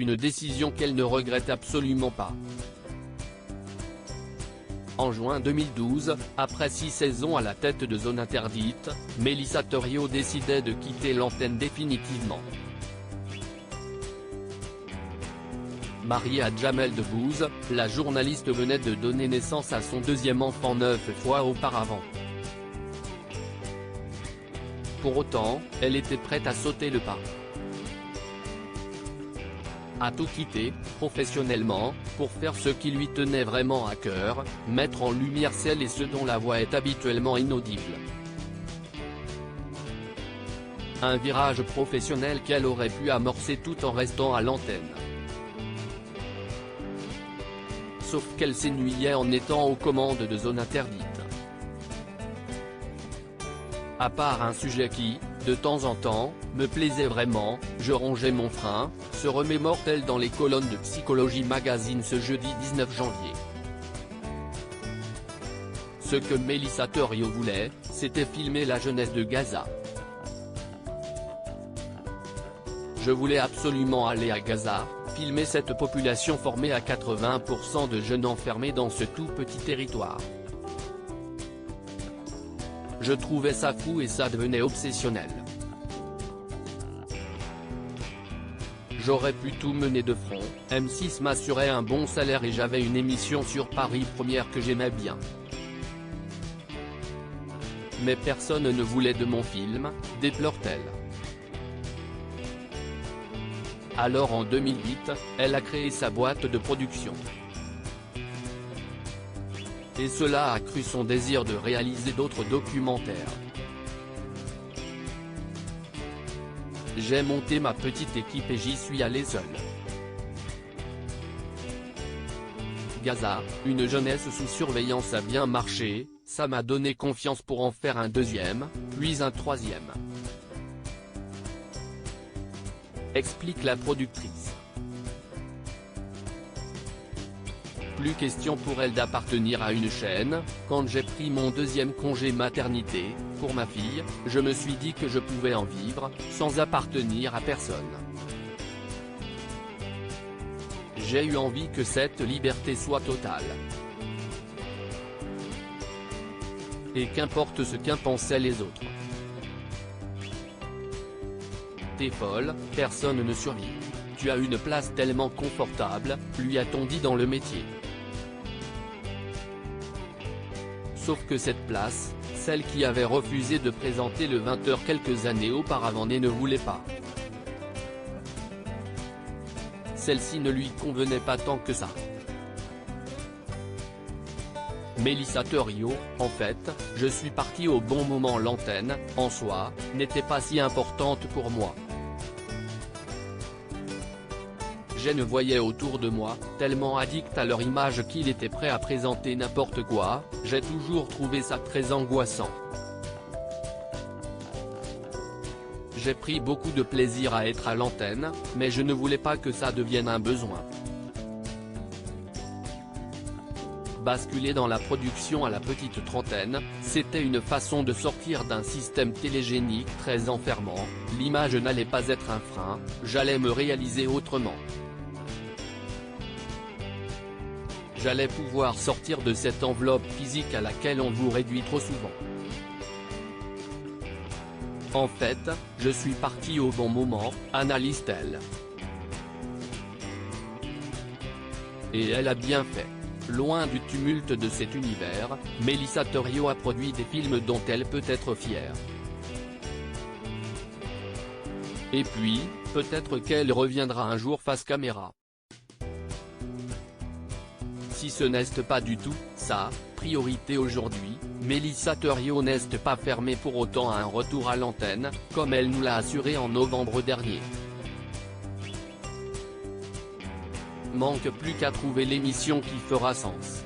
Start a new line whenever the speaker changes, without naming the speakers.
une décision qu'elle ne regrette absolument pas. En juin 2012, après 6 saisons à la tête de Zone Interdite, Mélissa Theriault décidait de quitter l'antenne définitivement. Mariée à Jamel Debbouze, la journaliste venait de donner naissance à son deuxième enfant 9 fois auparavant. Pour autant, elle était prête à sauter le pas. À tout quitter, professionnellement, pour faire ce qui lui tenait vraiment à cœur, mettre en lumière celles et ceux dont la voix est habituellement inaudible. Un virage professionnel qu'elle aurait pu amorcer tout en restant à l'antenne. Sauf qu'elle s'ennuyait en étant aux commandes de Zone Interdite. À part un sujet qui, de temps en temps, me plaisait vraiment, je rongeais mon frein, se remémore-t-elle dans les colonnes de Psychologie Magazine ce jeudi 19 janvier. Ce que Mélissa Theriault voulait, c'était filmer la jeunesse de Gaza. Je voulais absolument aller à Gaza, filmer cette population formée à 80% de jeunes enfermés dans ce tout petit territoire. Je trouvais ça fou et ça devenait obsessionnel. J'aurais pu tout mener de front, M6 m'assurait un bon salaire et j'avais une émission sur Paris Première que j'aimais bien. Mais personne ne voulait de mon film, déplore-t-elle. Alors en 2008, elle a créé sa boîte de production. Et cela a accru son désir de réaliser d'autres documentaires. J'ai monté ma petite équipe et j'y suis allé seul. Gaza, une jeunesse sous surveillance a bien marché, ça m'a donné confiance pour en faire un deuxième, puis un troisième. Explique la productrice. Plus question pour elle d'appartenir à une chaîne, quand j'ai pris mon deuxième congé maternité, pour ma fille, je me suis dit que je pouvais en vivre, sans appartenir à personne. J'ai eu envie que cette liberté soit totale. Et qu'importe ce qu'en pensaient les autres. T'es folle, personne ne survit. Tu as une place tellement confortable, lui a-t-on dit dans le métier. Sauf que cette place, celle qui avait refusé de présenter le 20h quelques années auparavant ne voulait pas. Celle-ci ne lui convenait pas tant que ça. Mélissa Theriault, en fait, je suis partie au bon moment. L'antenne, en soi, n'était pas si importante pour moi. Je ne voyais autour de moi, tellement addict à leur image qu'il était prêt à présenter n'importe quoi, j'ai toujours trouvé ça très angoissant. J'ai pris beaucoup de plaisir à être à l'antenne, mais je ne voulais pas que ça devienne un besoin. Basculer dans la production à la petite trentaine, c'était une façon de sortir d'un système télégénique très enfermant, l'image n'allait pas être un frein, j'allais me réaliser autrement. J'allais pouvoir sortir de cette enveloppe physique à laquelle on vous réduit trop souvent. En fait, je suis partie au bon moment, analyse-t-elle. Et elle a bien fait. Loin du tumulte de cet univers, Mélissa Theriault a produit des films dont elle peut être fière. Et puis, peut-être qu'elle reviendra un jour face caméra. Si ce n'est pas du tout, sa priorité aujourd'hui, Mélissa Theriault n'est pas fermée pour autant à un retour à l'antenne, comme elle nous l'a assuré en novembre dernier. Manque plus qu'à trouver l'émission qui fera sens.